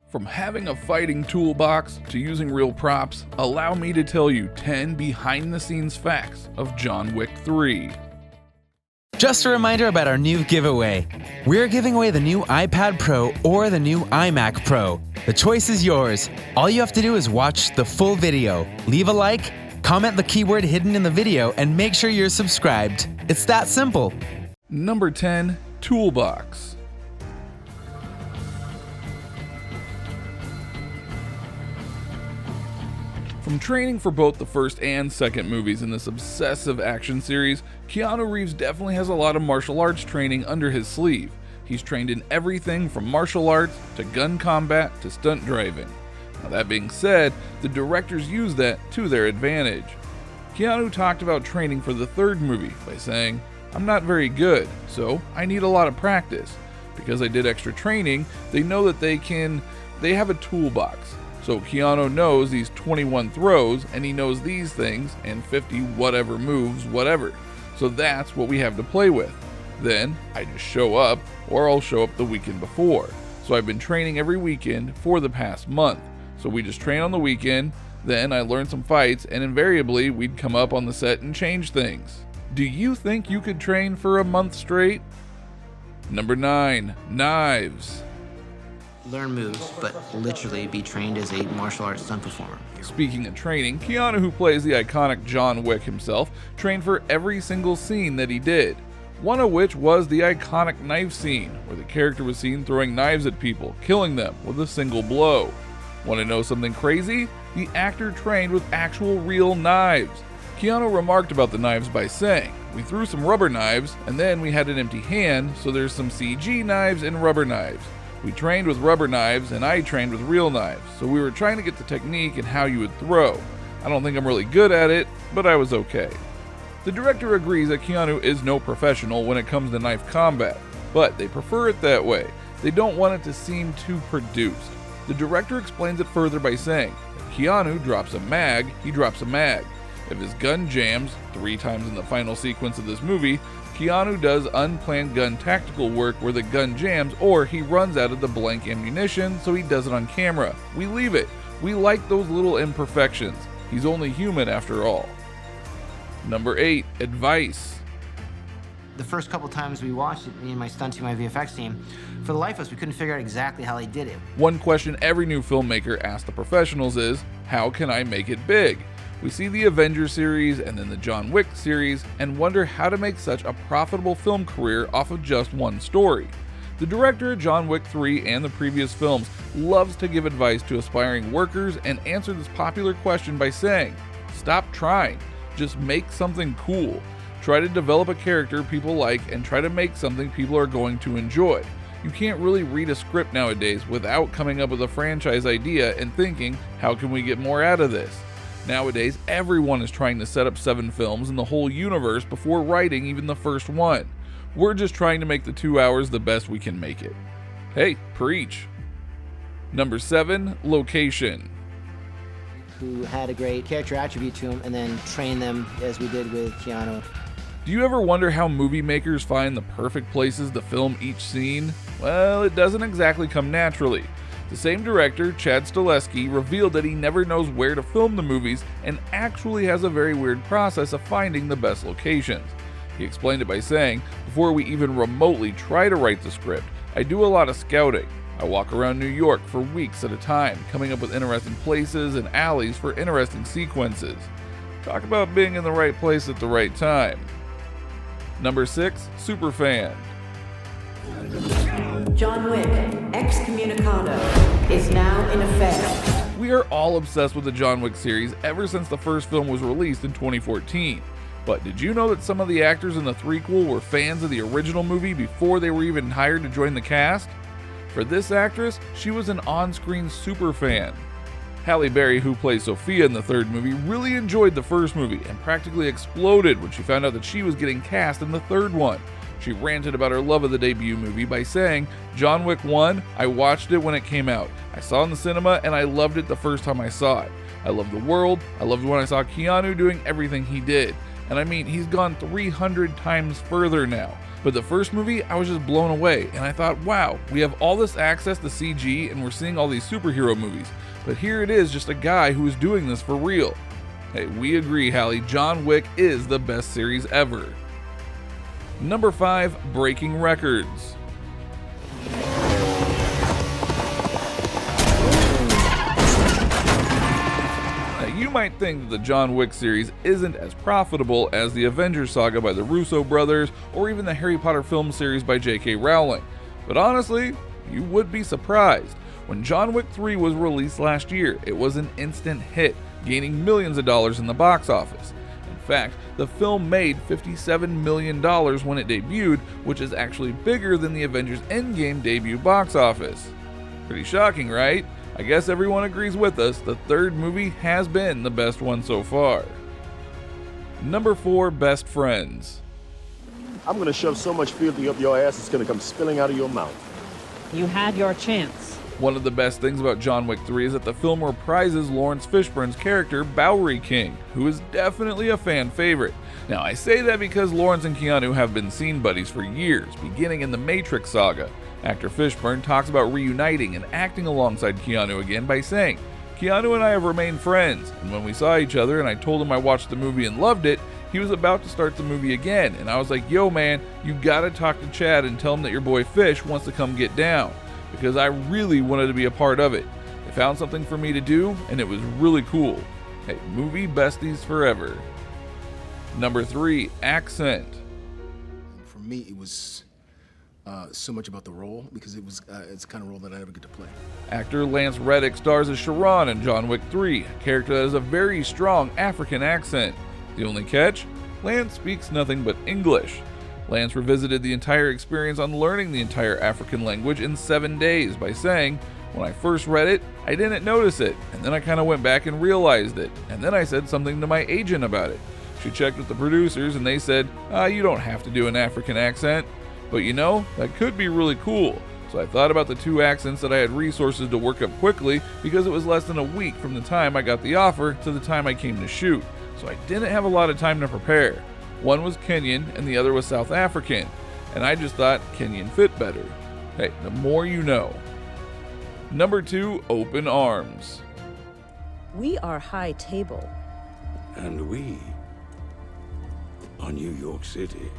From having a fighting toolbox to using real props, allow me to tell you 10 behind-the-scenes facts of John Wick 3. Just a reminder about our new giveaway. We're giving away the new iPad Pro or the new iMac Pro. The choice is yours. All you have to do is watch the full video, leave a like, comment the keyword hidden in the video, and make sure you're subscribed. It's that simple. Number 10, Toolbox. From training for both the first and second movies in this obsessive action series, Keanu Reeves definitely has a lot of martial arts training under his sleeve. He's trained in everything from martial arts to gun combat to stunt driving. Now that being said, the directors use that to their advantage. Keanu talked about training for the third movie by saying, "I'm not very good, so I need a lot of practice. Because I did extra training, they know that they have a toolbox. So Keanu knows these 21 throws, and he knows these things, and 50 whatever moves, whatever. So that's what we have to play with. Then I just show up, or I'll show up the weekend before. So I've been training every weekend for the past month. So we just train on the weekend, then I learn some fights, and invariably we'd come up on the set and change things." Do you think you could train for a month straight? Number 9, knives. Learn moves, but literally be trained as a martial arts stunt performer. Speaking of training, Keanu, who plays the iconic John Wick himself, trained for every single scene that he did. One of which was the iconic knife scene, where the character was seen throwing knives at people, killing them with a single blow. Want to know something crazy? The actor trained with actual real knives. Keanu remarked about the knives by saying, "We threw some rubber knives, and then we had an empty hand, so there's some CG knives and rubber knives. We trained with rubber knives, and I trained with real knives, so we were trying to get the technique and how you would throw. I don't think I'm really good at it, but I was okay." The director agrees that Keanu is no professional when it comes to knife combat, but they prefer it that way. They don't want it to seem too produced. The director explains it further by saying, if Keanu drops a mag, he drops a mag. If his gun jams, 3 times in the final sequence of this movie, Keanu does unplanned gun tactical work where the gun jams or he runs out of the blank ammunition, so he does it on camera. We leave it. We like those little imperfections. He's only human after all. Number 8, advice. The first couple times we watched it, me and my stunt team, my VFX team, for the life of us, we couldn't figure out exactly how they did it. One question every new filmmaker asks the professionals is, how can I make it big? We see the Avengers series and then the John Wick series and wonder how to make such a profitable film career off of just one story. The director of John Wick 3 and the previous films loves to give advice to aspiring workers and answer this popular question by saying, stop trying, just make something cool. Try to develop a character people like and try to make something people are going to enjoy. You can't really read a script nowadays without coming up with a franchise idea and thinking, how can we get more out of this? Nowadays, everyone is trying to set up 7 films in the whole universe before writing even the first one. We're just trying to make the 2 hours the best we can make it. Hey, preach. Number 7, location. Who had a great character attribute to him and then train them as we did with Keanu. Do you ever wonder how movie makers find the perfect places to film each scene? Well, it doesn't exactly come naturally. The same director, Chad Stahelski, revealed that he never knows where to film the movies and actually has a very weird process of finding the best locations. He explained it by saying, before we even remotely try to write the script, I do a lot of scouting. I walk around New York for weeks at a time, coming up with interesting places and alleys for interesting sequences. Talk about being in the right place at the right time. Number 6, Superfan. John Wick, excommunicado, is now in effect. We are all obsessed with the John Wick series ever since the first film was released in 2014. But did you know that some of the actors in the threequel were fans of the original movie before they were even hired to join the cast? For this actress, she was an on-screen superfan. Halle Berry, who plays Sophia in the third movie, really enjoyed the first movie and practically exploded when she found out that she was getting cast in the third one. She ranted about her love of the debut movie by saying, John Wick 1, I watched it when it came out. I saw it in the cinema and I loved it the first time I saw it. I loved the world, I loved when I saw Keanu doing everything he did. And I mean, he's gone 300 times further now. But the first movie, I was just blown away, and I thought, wow, we have all this access to CG and we're seeing all these superhero movies, but here it is, just a guy who is doing this for real. Hey, we agree, Hallie, John Wick is the best series ever. Number 5, Breaking Records. You might think that the John Wick series isn't as profitable as the Avengers saga by the Russo brothers or even the Harry Potter film series by J.K. Rowling. But honestly, you would be surprised. When John Wick 3 was released last year, it was an instant hit, gaining millions of dollars in the box office. In fact, the film made $57 million when it debuted, which is actually bigger than the Avengers Endgame debut box office. Pretty shocking, right? I guess everyone agrees with us, the third movie has been the best one so far. Number 4, Best Friends. I'm gonna shove so much feeling up your ass it's gonna come spilling out of your mouth. You had your chance. One of the best things about John Wick 3 is that the film reprises Lawrence Fishburne's character, Bowery King, who is definitely a fan favorite. Now, I say that because Lawrence and Keanu have been scene buddies for years, beginning in the Matrix saga. Actor Fishburne talks about reuniting and acting alongside Keanu again by saying, "Keanu and I have remained friends, and when we saw each other and I told him I watched the movie and loved it, he was about to start the movie again, and I was like, yo man, you gotta talk to Chad and tell him that your boy Fish wants to come get down, because I really wanted to be a part of it. They found something for me to do, and it was really cool. Hey, movie besties forever." Number 3, Accent. For me, it was so much about the role because it's the kind of role that I never get to play. Actor Lance Reddick stars as Sharon in John Wick 3, a character that has a very strong African accent. The only catch? Lance speaks nothing but English. Lance revisited the entire experience on learning the entire African language in 7 days by saying, "When I first read it, I didn't notice it, and then I kind of went back and realized it, and then I said something to my agent about it. She checked with the producers and they said, you don't have to do an African accent. But you know, that could be really cool. So I thought about the 2 accents that I had resources to work up quickly because it was less than a week from the time I got the offer to the time I came to shoot. So I didn't have a lot of time to prepare. One was Kenyan and the other was South African. And I just thought Kenyan fit better. Hey, the more you know." Number 2, Open Arms. We are high table. And we are New York City.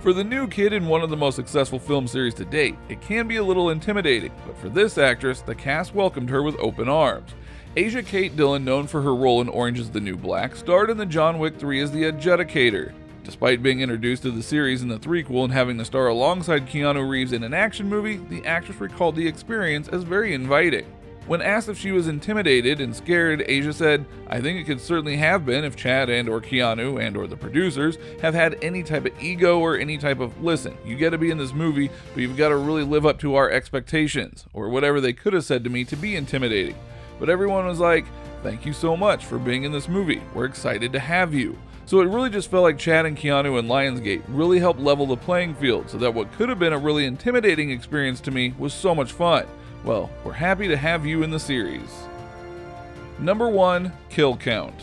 For the new kid in one of the most successful film series to date, it can be a little intimidating, but for this actress, the cast welcomed her with open arms. Asia Kate Dillon, known for her role in Orange is the New Black, starred in the John Wick 3 as the Adjudicator. Despite being introduced to the series in the threequel and having to star alongside Keanu Reeves in an action movie, the actress recalled the experience as very inviting. When asked if she was intimidated and scared, Asia said, "I think it could certainly have been if Chad and or Keanu and or the producers have had any type of ego or any type of, listen, you gotta be in this movie, but you've gotta really live up to our expectations," or whatever they could have said to me to be intimidating. But everyone was like, "Thank you so much for being in this movie. We're excited to have you." So it really just felt like Chad and Keanu and Lionsgate really helped level the playing field so that what could have been a really intimidating experience to me was so much fun. Well, we're happy to have you in the series. Number 1, Kill Count.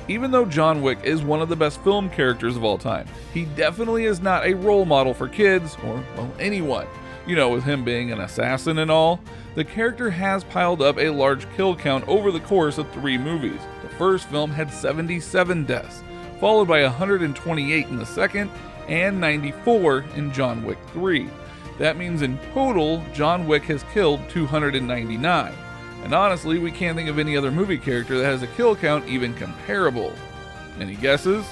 Even though John Wick is one of the best film characters of all time, he definitely is not a role model for kids or, well, anyone. You know, with him being an assassin and all, the character has piled up a large kill count over the course of 3 movies. The first film had 77 deaths, followed by 128 in the second, and 94 in John Wick 3. That means in total, John Wick has killed 299. And honestly, we can't think of any other movie character that has a kill count even comparable. Any guesses?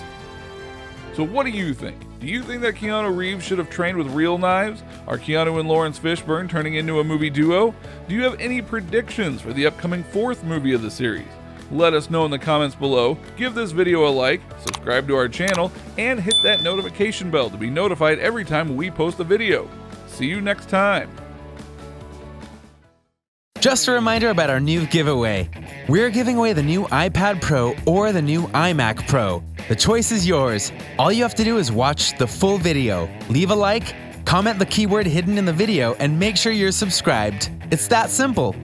So what do you think? Do you think that Keanu Reeves should have trained with real knives? Are Keanu and Lawrence Fishburne turning into a movie duo? Do you have any predictions for the upcoming 4th movie of the series? Let us know in the comments below, give this video a like, subscribe to our channel, and hit that notification bell to be notified every time we post a video. See you next time. Just a reminder about our new giveaway. We're giving away the new iPad Pro or the new iMac Pro. The choice is yours. All you have to do is watch the full video, leave a like, comment the keyword hidden in the video, and make sure you're subscribed. It's that simple.